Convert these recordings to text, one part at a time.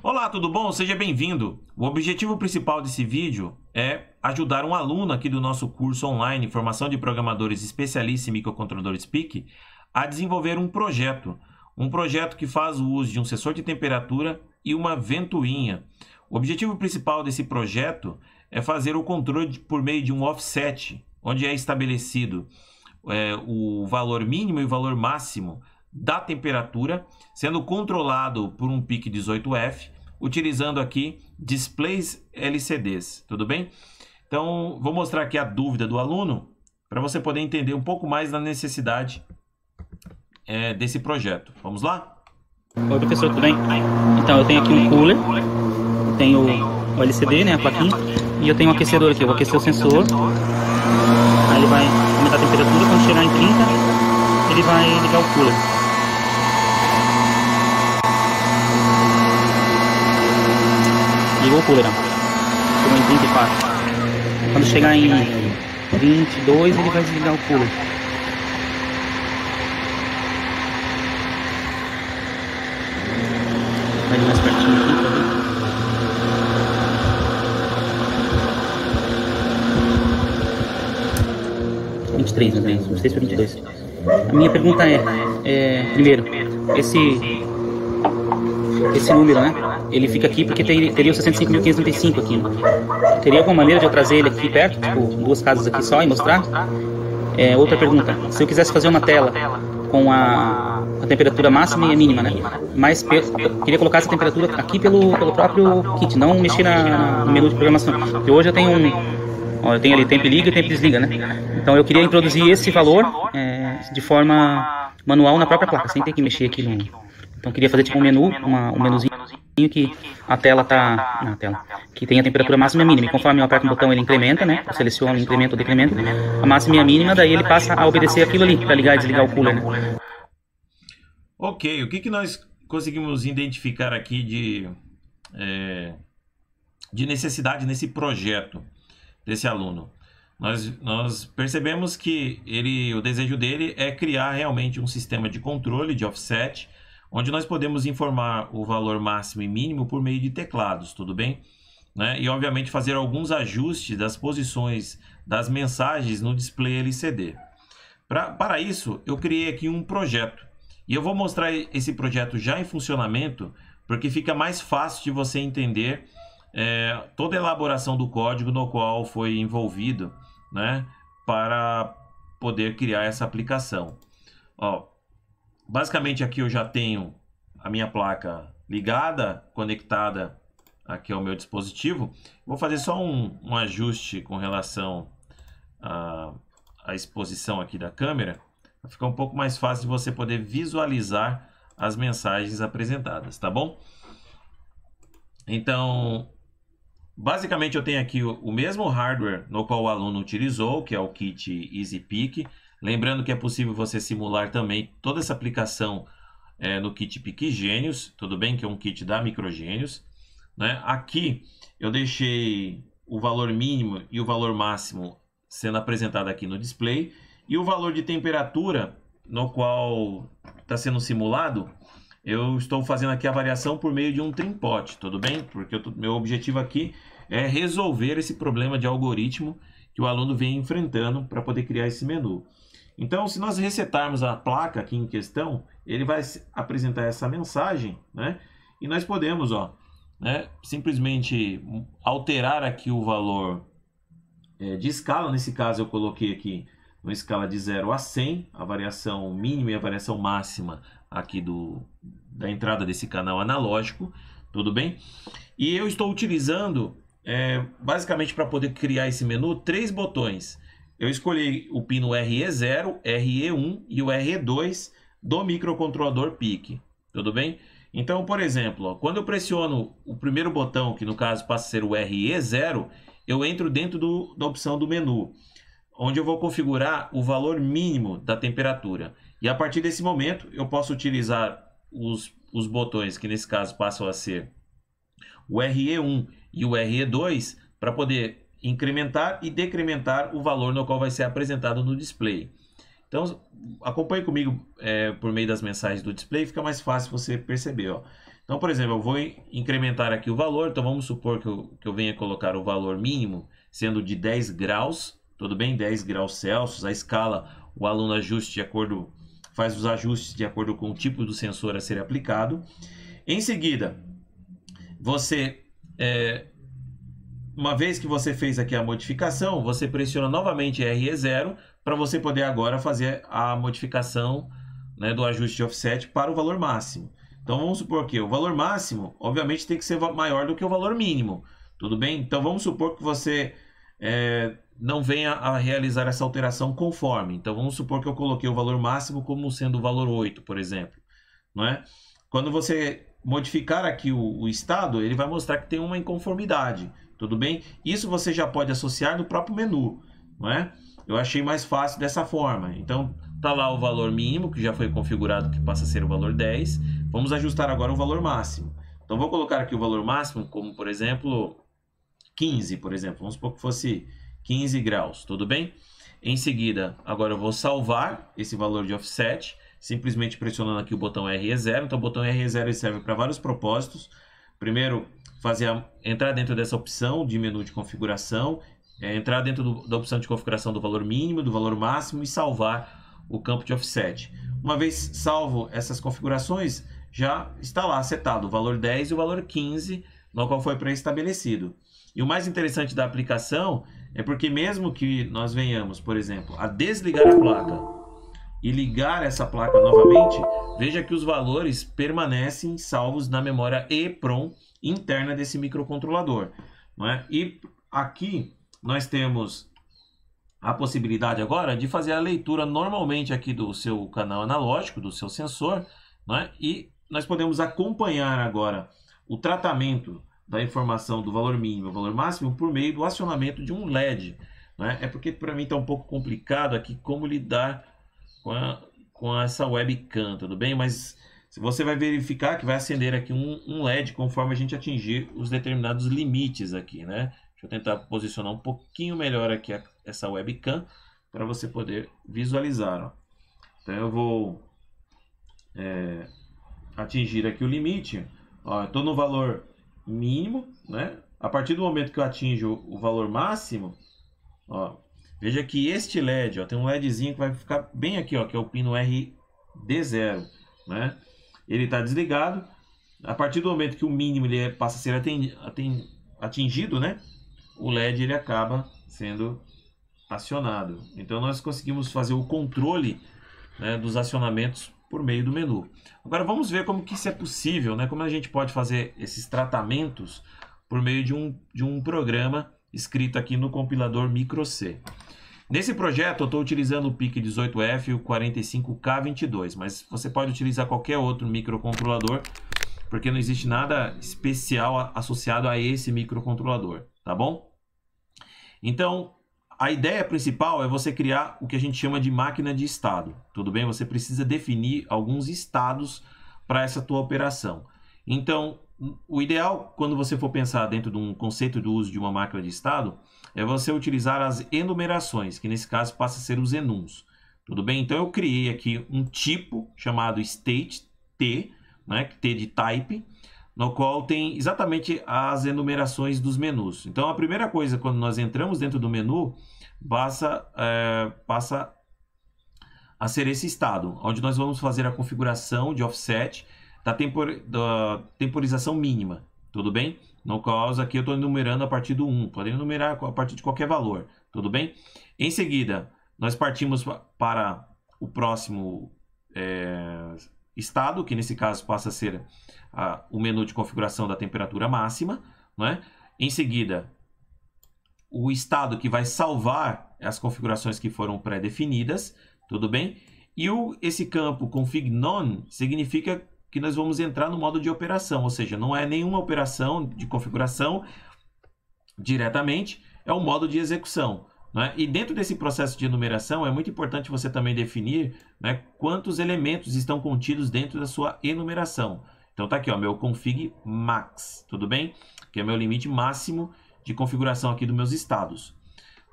Olá, tudo bom? Seja bem-vindo. O objetivo principal desse vídeo é ajudar um aluno aqui do nosso curso online Formação de Programadores Especialistas em Microcontroladores PIC a desenvolver um projeto. Um projeto que faz o uso de um sensor de temperatura e uma ventoinha. O objetivo principal desse projeto é fazer o controle por meio de um offset, onde é estabelecido o valor mínimo e o valor máximo da temperatura, sendo controlado por um PIC 18F, utilizando aqui displays LCDs, tudo bem? Então, vou mostrar aqui a dúvida do aluno, para você poder entender um pouco mais da necessidade desse projeto. Vamos lá? Oi, professor, tudo bem? Então, eu tenho aqui um cooler, eu tenho o LCD, né, a plaquinha, e eu tenho um aquecedor aqui. Eu vou aquecer o sensor, aí ele vai aumentar a temperatura, quando chegar em 30, ele vai ligar o cooler. Ligou o cooler, ó. Chegou em 34. Quando chegar em 22, ele vai desligar o cooler. Vai mais pertinho aqui, tá vendo? Né? 26 para 22. A minha pergunta primeiro, esse número, né? Ele fica aqui porque teria o 65.535 aqui, né? Teria alguma maneira de eu trazer ele aqui perto, tipo, duas casas aqui só e mostrar? Outra pergunta, se eu quisesse fazer uma tela com a temperatura máxima e a mínima, né? Mas queria colocar essa temperatura aqui pelo próprio kit, não mexer no menu de programação. Porque hoje eu tenho eu tenho ali tempo liga e tempo desliga, né? Então eu queria introduzir esse valor de forma manual na própria placa, sem ter que mexer aqui no... Então eu queria fazer tipo um menu, um menuzinho que a tela tá... que tem a temperatura máxima e a mínima. E conforme eu aperto um botão ele incrementa, né? Eu seleciono incrementa ou decrementa. A máxima e a mínima, daí ele passa a obedecer aquilo ali, para ligar e desligar o cooler, né? Ok, o que nós conseguimos identificar aqui de necessidade nesse projeto desse aluno? Nós percebemos que o desejo dele é criar realmente um sistema de controle de offset, onde nós podemos informar o valor máximo e mínimo por meio de teclados, tudo bem? Né? E obviamente fazer alguns ajustes das posições das mensagens no display LCD. Para isso, eu criei aqui um projeto. E eu vou mostrar esse projeto já em funcionamento, porque fica mais fácil de você entender toda a elaboração do código no qual foi envolvido, né, para poder criar essa aplicação. Ó, basicamente aqui eu já tenho a minha placa ligada, conectada aqui ao meu dispositivo. Vou fazer só um ajuste com relação à exposição aqui da câmera, para ficar um pouco mais fácil de você poder visualizar as mensagens apresentadas, tá bom? Então, basicamente eu tenho aqui o mesmo hardware no qual o aluno utilizou, que é o kit EasyPIC. Lembrando que é possível você simular também toda essa aplicação no kit PIC Genius, tudo bem? Que é um kit da Microgenius, né? Aqui eu deixei o valor mínimo e o valor máximo sendo apresentado aqui no display. E o valor de temperatura no qual está sendo simulado, eu estou fazendo aqui a variação por meio de um trim-pot, tudo bem? Porque meu objetivo aqui é resolver esse problema de algoritmo que o aluno vem enfrentando para poder criar esse menu. Então, se nós resetarmos a placa aqui em questão, ele vai apresentar essa mensagem, né? E nós podemos, simplesmente alterar aqui o valor de escala. Nesse caso, eu coloquei aqui uma escala de 0 a 100, a variação mínima e a variação máxima aqui da entrada desse canal analógico, tudo bem? E eu estou utilizando, basicamente para poder criar esse menu, 3 botões. Eu escolhi o pino RE0, RE1 e o RE2 do microcontrolador PIC, tudo bem? Então, por exemplo, quando eu pressiono o primeiro botão, que no caso passa a ser o RE0, eu entro dentro da opção do menu, onde eu vou configurar o valor mínimo da temperatura. E a partir desse momento, eu posso utilizar os botões, que nesse caso passam a ser o RE1 e o RE2, para poder incrementar e decrementar o valor no qual vai ser apresentado no display. Então, acompanhe comigo por meio das mensagens do display, fica mais fácil você perceber. Ó. Então, por exemplo, eu vou incrementar aqui o valor. Então, vamos supor que eu venha colocar o valor mínimo sendo de 10 graus, tudo bem? 10 graus Celsius. A escala, o aluno ajuste de acordo, faz os ajustes de acordo com o tipo do sensor a ser aplicado. Em seguida, você, uma vez que você fez aqui a modificação, você pressiona novamente RE0 para você poder agora fazer a modificação, né, do ajuste de offset para o valor máximo. Então, vamos supor que o valor máximo, obviamente, tem que ser maior do que o valor mínimo. Tudo bem? Então, vamos supor que você não venha a realizar essa alteração conforme. Então, vamos supor que eu coloquei o valor máximo como sendo o valor 8, por exemplo. Não é? Quando você modificar aqui o estado, ele vai mostrar que tem uma inconformidade. Tudo bem? Isso você já pode associar no próprio menu. Não é? Eu achei mais fácil dessa forma. Então, está lá o valor mínimo, que já foi configurado, que passa a ser o valor 10. Vamos ajustar agora o valor máximo. Então, vou colocar aqui o valor máximo, como, por exemplo, 15, por exemplo. Vamos supor que fosse 15 graus, tudo bem? Em seguida, agora eu vou salvar esse valor de offset, simplesmente pressionando aqui o botão RE0. Então, o botão RE0 serve para vários propósitos. Primeiro, entrar dentro dessa opção de menu de configuração, entrar dentro da opção de configuração do valor mínimo, do valor máximo e salvar o campo de offset. Uma vez salvo essas configurações, já está lá setado o valor 10 e o valor 15, no qual foi pré-estabelecido. E o mais interessante da aplicação é porque mesmo que nós venhamos, por exemplo, a desligar a placa e ligar essa placa novamente, veja que os valores permanecem salvos na memória EEPROM interna desse microcontrolador. Não é? E aqui nós temos a possibilidade agora de fazer a leitura normalmente aqui do seu canal analógico, do seu sensor, não é? E nós podemos acompanhar agora o tratamento da informação do valor mínimo e valor máximo por meio do acionamento de um LED. Não é? É porque para mim está um pouco complicado aqui como lidar com essa webcam, tudo bem? Mas você vai verificar que vai acender aqui um LED conforme a gente atingir os determinados limites aqui, né? Deixa eu tentar posicionar um pouquinho melhor aqui essa webcam para você poder visualizar. Ó. Então eu vou atingir aqui o limite. Estou no valor mínimo, né? A partir do momento que eu atinjo o valor máximo, ó, veja que este LED, ó, tem um LEDzinho que vai ficar bem aqui, ó, que é o pino RD0, né? Ele está desligado. A partir do momento que o mínimo ele passa a ser atingido, né? O LED ele acaba sendo acionado. Então nós conseguimos fazer o controle, né, dos acionamentos por meio do menu. Agora vamos ver como que isso é possível, né? Como a gente pode fazer esses tratamentos por meio de um programa escrito aqui no compilador Micro-C. Nesse projeto eu estou utilizando o PIC18F e o 45K22, mas você pode utilizar qualquer outro microcontrolador, porque não existe nada especial associado a esse microcontrolador, tá bom? Então, a ideia principal é você criar o que a gente chama de máquina de estado, tudo bem? Você precisa definir alguns estados para essa tua operação. Então, o ideal, quando você for pensar dentro de um conceito de uso de uma máquina de estado, é você utilizar as enumerações, que nesse caso passa a ser os enums, tudo bem? Então, eu criei aqui um tipo chamado state T, né, T de type, no qual tem exatamente as enumerações dos menus. Então, a primeira coisa, quando nós entramos dentro do menu, passa a ser esse estado, onde nós vamos fazer a configuração de offset da temporização mínima, tudo bem? No caso, aqui eu estou enumerando a partir do 1, podem enumerar a partir de qualquer valor, tudo bem? Em seguida, nós partimos para o próximo estado, que nesse caso passa a ser o menu de configuração da temperatura máxima, né? Em seguida, o estado que vai salvar as configurações que foram pré-definidas, tudo bem? E esse campo config none significa que nós vamos entrar no modo de operação, ou seja, não é nenhuma operação de configuração diretamente, é um modo de execução. Né? E dentro desse processo de enumeração, é muito importante você também definir, né, quantos elementos estão contidos dentro da sua enumeração. Então tá aqui, ó, meu config max, tudo bem? Que é meu limite máximo de configuração aqui dos meus estados.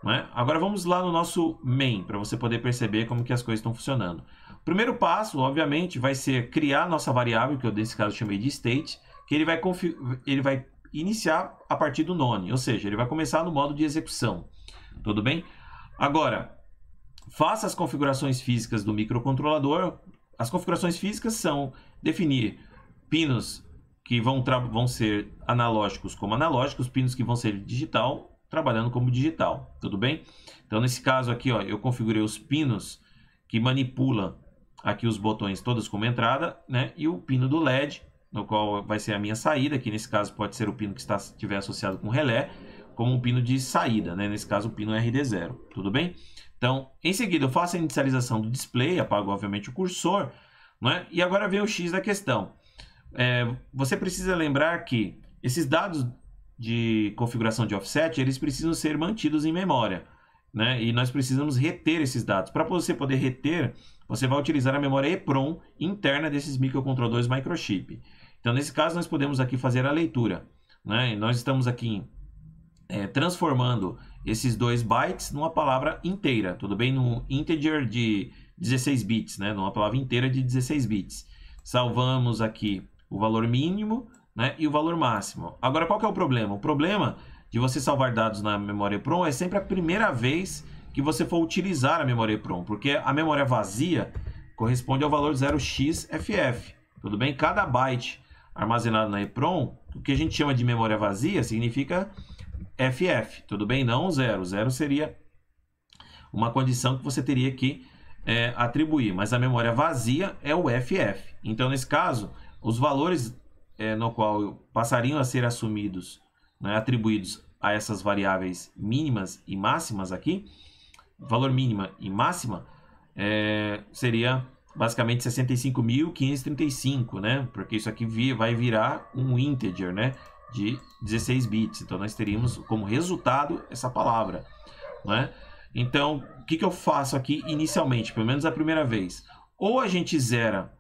Né? Agora vamos lá no nosso main, para você poder perceber como que as coisas estão funcionando. O primeiro passo, obviamente, vai ser criar nossa variável, que eu nesse caso chamei de state. que ele vai iniciar a partir do none, ou seja, ele vai começar no modo de execução. Tudo bem? Agora, faça as configurações físicas do microcontrolador. As configurações físicas são definir pinos que vão ser analógicos como analógicos, pinos que vão ser digital, trabalhando como digital, tudo bem? Então, nesse caso aqui, ó, eu configurei os pinos que manipulam aqui os botões todos como entrada, né? E o pino do LED, no qual vai ser a minha saída, que nesse caso pode ser o pino que estiver associado com relé, como um pino de saída, né? Nesse caso o pino RD0, tudo bem? Então, em seguida eu faço a inicialização do display, apago obviamente o cursor, né? E agora vem o X da questão. Você precisa lembrar que esses dados de configuração de offset, eles precisam ser mantidos em memória, né? E nós precisamos reter esses dados. Para você poder reter, você vai utilizar a memória EEPROM interna desses microcontroladores microchip. Então, nesse caso, nós podemos aqui fazer a leitura, né? E nós estamos aqui transformando esses 2 bytes numa palavra inteira, tudo bem? Num integer de 16 bits, né? Numa palavra inteira de 16 bits. Salvamos aqui o valor mínimo, né? E o valor máximo. Agora, qual que é o problema? O problema de você salvar dados na memória EEPROM é sempre a primeira vez que você for utilizar a memória EEPROM, porque a memória vazia corresponde ao valor 0xFF, tudo bem? Cada byte armazenado na EEPROM, o que a gente chama de memória vazia, significa FF, tudo bem? Não 0. 0 seria uma condição que você teria que atribuir, mas a memória vazia é o FF. Então, nesse caso, os valores no qual passariam a ser assumidos, né, atribuídos a essas variáveis mínimas e máximas aqui, valor mínima e máxima, seria basicamente 65.535, né? Porque isso aqui vai virar um integer, né, de 16 bits. Então, nós teríamos como resultado essa palavra, né? Então, o que eu faço aqui inicialmente, pelo menos a primeira vez? Ou a gente zera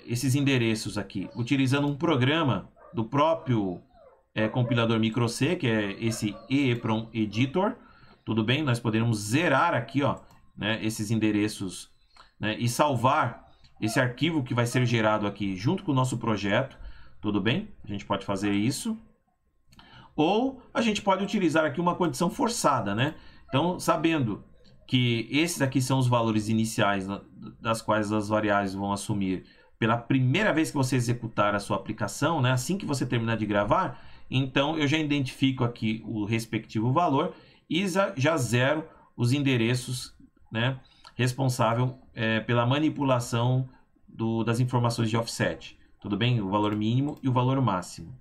esses endereços aqui utilizando um programa do próprio compilador microC, que é esse EEPROM Editor, tudo bem? Nós podemos zerar aqui, ó, né, esses endereços, né, e salvar esse arquivo que vai ser gerado aqui junto com o nosso projeto, tudo bem? A gente pode fazer isso. Ou a gente pode utilizar aqui uma condição forçada, né? Então, sabendo que esses aqui são os valores iniciais das quais as variáveis vão assumir pela primeira vez que você executar a sua aplicação, né? Assim que você terminar de gravar, então eu já identifico aqui o respectivo valor e já zero os endereços, né, responsável pela manipulação das informações de offset. Tudo bem? O valor mínimo e o valor máximo.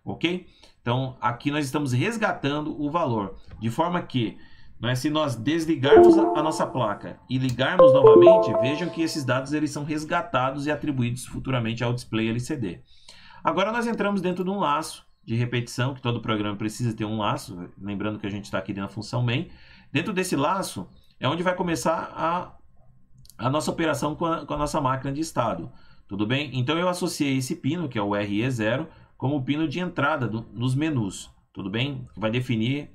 Ok? Então, aqui nós estamos resgatando o valor, de forma que, né, se nós desligarmos a nossa placa e ligarmos novamente, vejam que esses dados eles são resgatados e atribuídos futuramente ao display LCD. Agora nós entramos dentro de um laço de repetição, que todo programa precisa ter um laço, lembrando que a gente está aqui dentro da função main. Dentro desse laço é onde vai começar a nossa operação com a nossa máquina de estado. Tudo bem? Então eu associei esse pino, que é o RE0, como o pino de entrada nos menus. Tudo bem? Que vai definir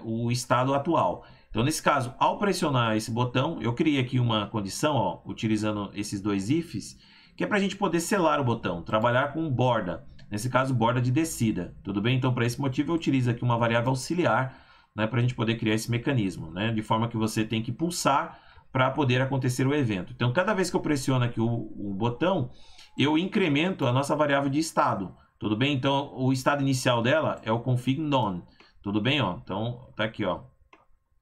o estado atual. Então, nesse caso, ao pressionar esse botão, eu criei aqui uma condição, ó, utilizando esses 2 ifs, que é para a gente poder selar o botão, trabalhar com borda. Nesse caso, borda de descida. Tudo bem? Então, para esse motivo, eu utilizo aqui uma variável auxiliar, né, para a gente poder criar esse mecanismo, né, de forma que você tem que pulsar para poder acontecer o evento. Então, cada vez que eu pressiono aqui o botão, eu incremento a nossa variável de estado. Tudo bem? Então, o estado inicial dela é o config none. Tudo bem? Ó? Então, tá aqui, ó.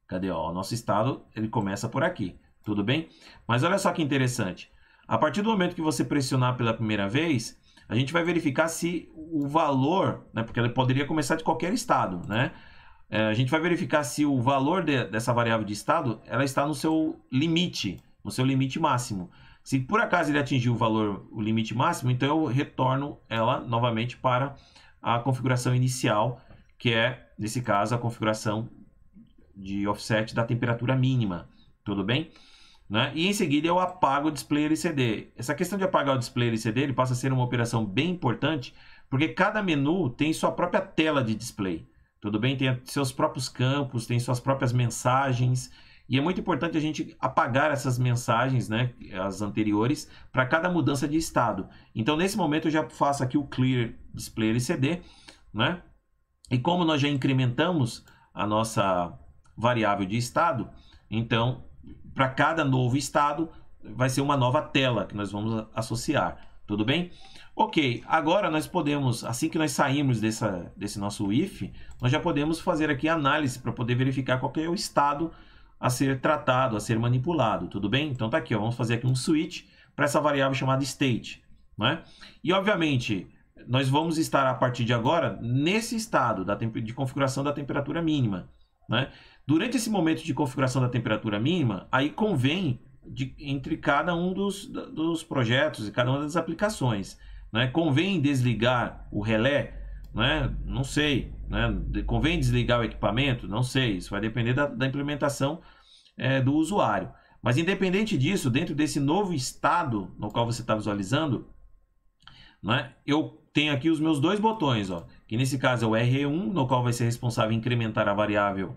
Cadê? Ó? O nosso estado, ele começa por aqui. Tudo bem? Mas olha só que interessante. A partir do momento que você pressionar pela primeira vez, a gente vai verificar se o valor, né, porque ele poderia começar de qualquer estado, né? A gente vai verificar se o valor dessa variável de estado, ela está no seu limite máximo. Se por acaso ele atingir o limite máximo, então eu retorno ela novamente para a configuração inicial, que é, nesse caso, a configuração de offset da temperatura mínima. Tudo bem? Né? E em seguida eu apago o display LCD. Essa questão de apagar o display LCD ele passa a ser uma operação bem importante, porque cada menu tem sua própria tela de display. Tudo bem? Tem seus próprios campos, tem suas próprias mensagens. E é muito importante a gente apagar essas mensagens, né, as anteriores, para cada mudança de estado. Então, nesse momento, eu já faço aqui o clear display LCD, né? E como nós já incrementamos a nossa variável de estado, então, para cada novo estado, vai ser uma nova tela que nós vamos associar. Tudo bem? Ok, agora nós podemos, assim que nós sairmos desse nosso if, nós já podemos fazer aqui análise para poder verificar qual é o estado a ser tratado, a ser manipulado. Tudo bem? Então tá aqui, ó, vamos fazer aqui um switch para essa variável chamada state, né? E obviamente, nós vamos estar a partir de agora nesse estado de configuração da temperatura mínima, né? Durante esse momento de configuração da temperatura mínima, aí convém entre cada um dos projetos e cada uma das aplicações, né? Convém desligar o relé, né? Não sei, né? Convém desligar o equipamento? Não sei, isso vai depender da implementação do usuário. Mas independente disso, dentro desse novo estado no qual você está visualizando, né? Eu tenho aqui os meus dois botões, ó, que nesse caso é o RE1, no qual vai ser responsável em incrementar a variável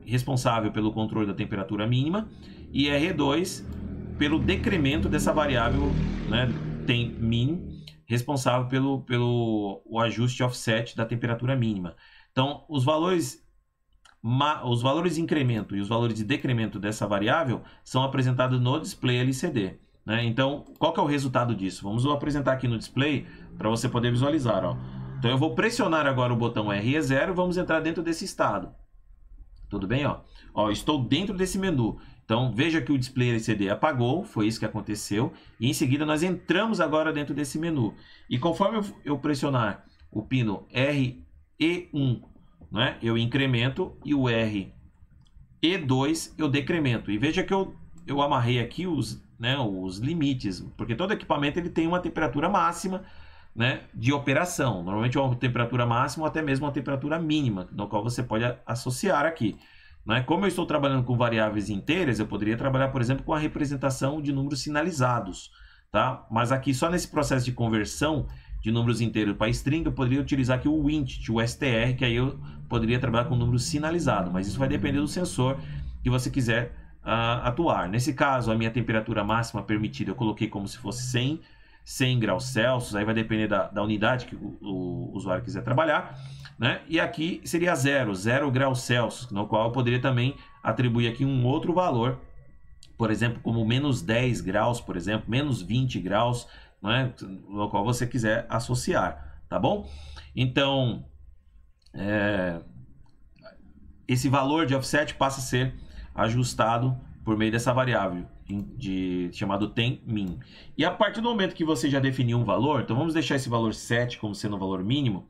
responsável pelo controle da temperatura mínima, e RE2 pelo decremento dessa variável, né, min, responsável pelo ajuste offset da temperatura mínima. Então, os valores de incremento e os valores de decremento dessa variável são apresentados no display LCD, né? Então, qual que é o resultado disso? Vamos apresentar aqui no display para você poder visualizar, ó. Então, eu vou pressionar agora o botão RE0 e vamos entrar dentro desse estado. Tudo bem? Ó, estou dentro desse menu. Então, veja que o display LCD apagou, foi isso que aconteceu. E em seguida, nós entramos agora dentro desse menu. E conforme eu pressionar o pino RE1, né, eu incremento, e o RE2 eu decremento. E veja que eu amarrei aqui os limites, porque todo equipamento ele tem uma temperatura máxima, né, de operação. Normalmente uma temperatura máxima ou até mesmo uma temperatura mínima, no qual você pode associar aqui. Né? Como eu estou trabalhando com variáveis inteiras, eu poderia trabalhar, por exemplo, com a representação de números sinalizados. Tá? Mas aqui, só nesse processo de conversão de números inteiros para string, eu poderia utilizar aqui o int, o str, que aí eu poderia trabalhar com números sinalizados. Mas isso vai depender do sensor que você quiser atuar. Nesse caso, a minha temperatura máxima permitida eu coloquei como se fosse 100 graus Celsius, aí vai depender da unidade que o usuário quiser trabalhar, né? E aqui seria 0 graus Celsius, no qual eu poderia também atribuir aqui um outro valor, por exemplo, como menos 10 graus, por exemplo, menos 20 graus, né? No qual você quiser associar, tá bom? Então, esse valor de offset passa a ser ajustado por meio dessa variável chamado min. E a partir do momento que você já definiu um valor, então vamos deixar esse valor 7 como sendo um valor mínimo,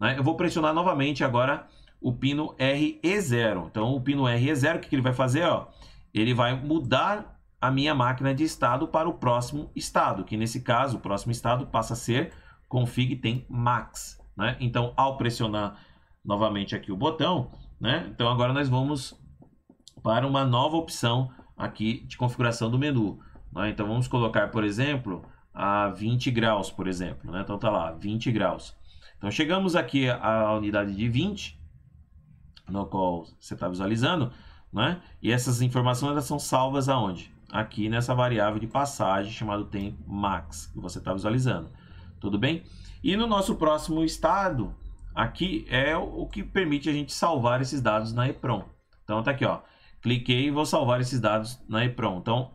né? Eu vou pressionar novamente agora o pino RE0. Então o pino RE0, o que ele vai fazer? Ó, ele vai mudar a minha máquina de estado para o próximo estado, que nesse caso o próximo estado passa a ser config tem max, né? Então ao pressionar novamente aqui o botão, né? Então agora nós vamos para uma nova opção aqui de configuração do menu, né? Então vamos colocar, por exemplo, a 20 graus, por exemplo, né? Então tá lá, 20 graus. Então chegamos aqui à unidade de 20, no qual você está visualizando, né? E essas informações elas são salvas aonde? Aqui nessa variável de passagem chamada temp max, que você está visualizando. Tudo bem? E no nosso próximo estado, aqui é o que permite a gente salvar esses dados na EEPROM. Então tá aqui, ó. Cliquei e vou salvar esses dados na EEPROM. Então,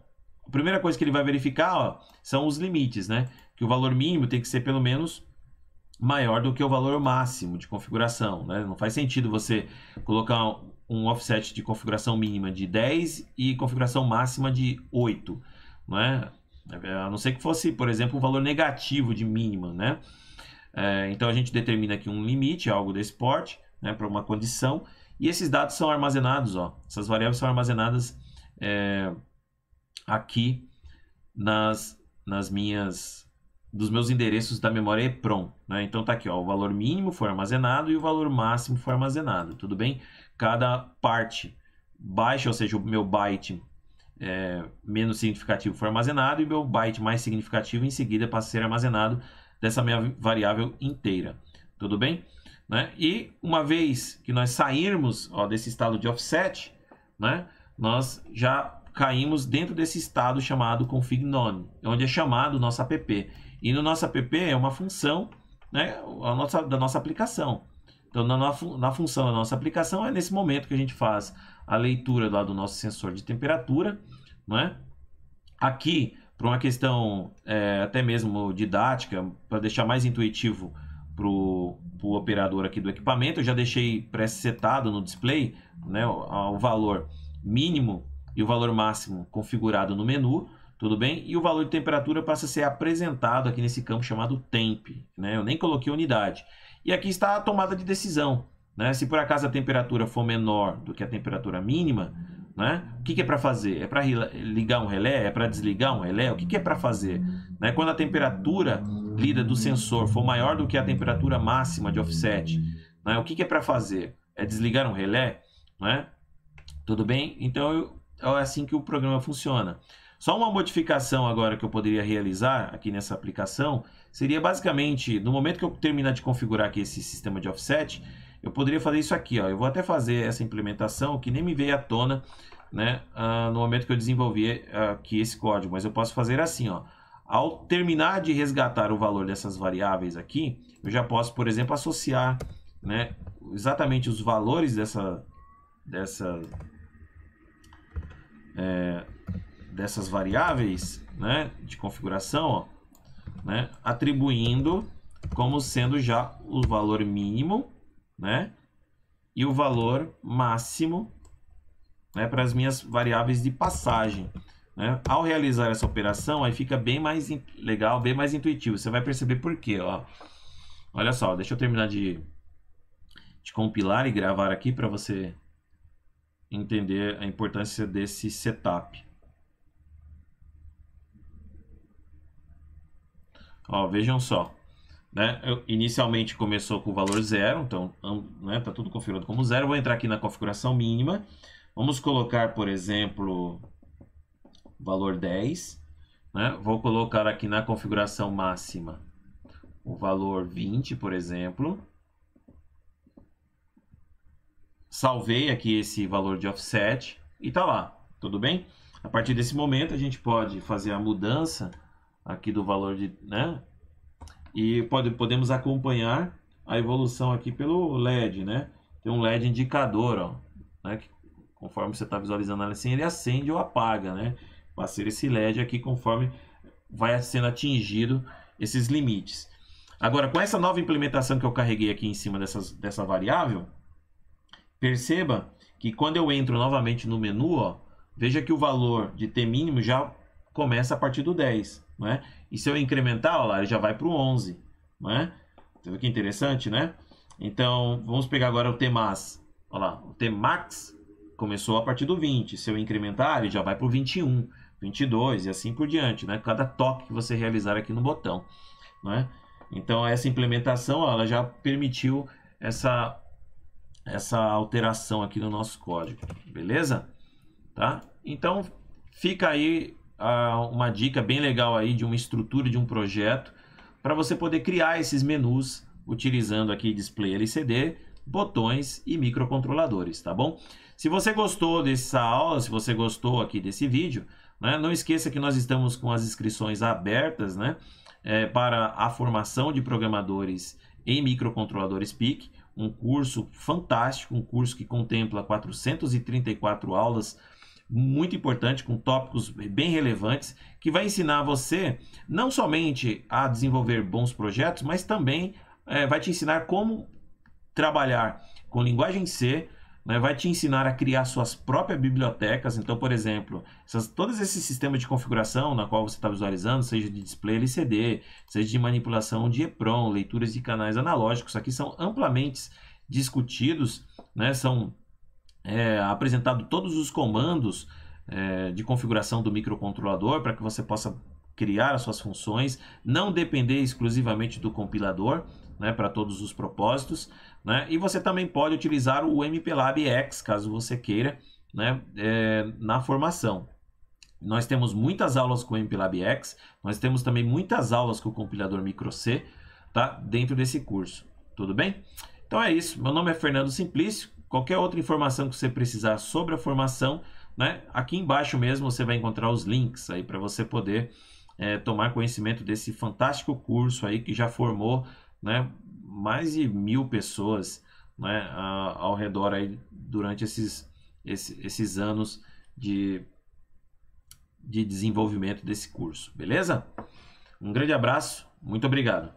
a primeira coisa que ele vai verificar, ó, são os limites, né? Que o valor mínimo tem que ser pelo menos maior do que o valor máximo de configuração, né? Não faz sentido você colocar um offset de configuração mínima de 10 e configuração máxima de 8, não é? A não ser que fosse, por exemplo, um valor negativo de mínima, né? Então a gente determina aqui um limite, algo desse porte, né, para uma condição. E esses dados são armazenados, ó, essas variáveis são armazenadas aqui dos meus endereços da memória EEPROM, né? Então tá aqui, ó, o valor mínimo foi armazenado e o valor máximo foi armazenado, tudo bem? Cada parte baixa, ou seja, o meu byte menos significativo foi armazenado e o meu byte mais significativo em seguida passa a ser armazenado dessa minha variável inteira, tudo bem? Né? E uma vez que nós sairmos, ó, desse estado de offset, né, nós já caímos dentro desse estado chamado config none, onde é chamado o nosso app. E no nosso app é uma função, né, da nossa aplicação. Então, na função da nossa aplicação, é nesse momento que a gente faz a leitura lá do nosso sensor de temperatura, né? Aqui, para uma questão até mesmo didática, para deixar mais intuitivo para o operador aqui do equipamento, eu já deixei pré-setado no display, né, o valor mínimo e o valor máximo configurado no menu, tudo bem? E o valor de temperatura passa a ser apresentado aqui nesse campo chamado temp, né? Eu nem coloquei unidade. E aqui está a tomada de decisão, né? Se por acaso a temperatura for menor do que a temperatura mínima, né? O que é para fazer? É para ligar um relé? É para desligar um relé? O que é para fazer? Né? Quando a temperatura lida do sensor for maior do que a temperatura máxima de offset, né? O que é para fazer? É desligar um relé? Né? Tudo bem? Então é assim que o programa funciona. Só uma modificação agora que eu poderia realizar aqui nessa aplicação seria basicamente, no momento que eu terminar de configurar aqui esse sistema de offset, eu poderia fazer isso aqui, ó. Eu vou até fazer essa implementação que nem me veio à tona, né, no momento que eu desenvolvi aqui esse código, mas eu posso fazer assim, ó. Ao terminar de resgatar o valor dessas variáveis aqui, eu já posso, por exemplo, associar, né, exatamente os valores dessas variáveis, né, de configuração, ó, né, atribuindo como sendo já o valor mínimo, né, e o valor máximo, né, para as minhas variáveis de passagem, né? Ao realizar essa operação, aí fica bem mais legal, bem mais intuitivo. Você vai perceber por quê, ó. Olha só, deixa eu terminar de compilar e gravar aqui para você entender a importância desse setup. Ó, vejam só, né? Inicialmente começou com o valor 0, então, né, tá tudo configurado como 0. Vou entrar aqui na configuração mínima. Vamos colocar, por exemplo, valor 10, né? Vou colocar aqui na configuração máxima o valor 20, por exemplo. Salvei aqui esse valor de offset e tá lá, tudo bem? A partir desse momento a gente pode fazer a mudança aqui do valor de, né? E podemos acompanhar a evolução aqui pelo LED, né? Tem um LED indicador, ó, né? Que, conforme você está visualizando assim, ele acende ou apaga, né? Vai ser esse LED aqui conforme vai sendo atingido esses limites. Agora, com essa nova implementação que eu carreguei aqui em cima dessa variável, perceba que quando eu entro novamente no menu, ó, veja que o valor de T mínimo já começa a partir do 10, né? E se eu incrementar, ó lá, ele já vai para o 11, né? Você vê que interessante, né? Então, vamos pegar agora o Tmax. Olha lá, o Tmax começou a partir do 20. Se eu incrementar, ele já vai para o 21, 22 e assim por diante, né? Cada toque que você realizar aqui no botão, né? Então, essa implementação, ó, ela já permitiu essa alteração aqui no nosso código, beleza? Tá? Então, fica aí uma dica bem legal aí de uma estrutura de um projeto para você poder criar esses menus utilizando aqui display LCD, botões e microcontroladores, tá bom? Se você gostou dessa aula, se você gostou aqui desse vídeo, né, não esqueça que nós estamos com as inscrições abertas, né, para a formação de programadores em microcontroladores PIC, um curso fantástico, um curso que contempla 434 aulas, muito importante, com tópicos bem relevantes, que vai ensinar você não somente a desenvolver bons projetos, mas também vai te ensinar como trabalhar com linguagem C, né? Vai te ensinar a criar suas próprias bibliotecas. Então, por exemplo, todos esses sistemas de configuração na qual você está visualizando, seja de display LCD, seja de manipulação de EEPROM, leituras de canais analógicos, aqui são amplamente discutidos, né? São apresentado todos os comandos de configuração do microcontrolador para que você possa criar as suas funções, não depender exclusivamente do compilador, né, para todos os propósitos, né? E você também pode utilizar o MPLAB X, caso você queira, né, na formação. Nós temos muitas aulas com o MPLAB X, nós temos também muitas aulas com o compilador MicroC, tá, dentro desse curso, tudo bem? Então é isso, meu nome é Fernando Simplício. Qualquer outra informação que você precisar sobre a formação, né, aqui embaixo mesmo você vai encontrar os links aí para você poder tomar conhecimento desse fantástico curso aí que já formou né, mais de 1000 pessoas, né, ao redor aí durante esses anos de desenvolvimento desse curso, beleza? Um grande abraço, muito obrigado.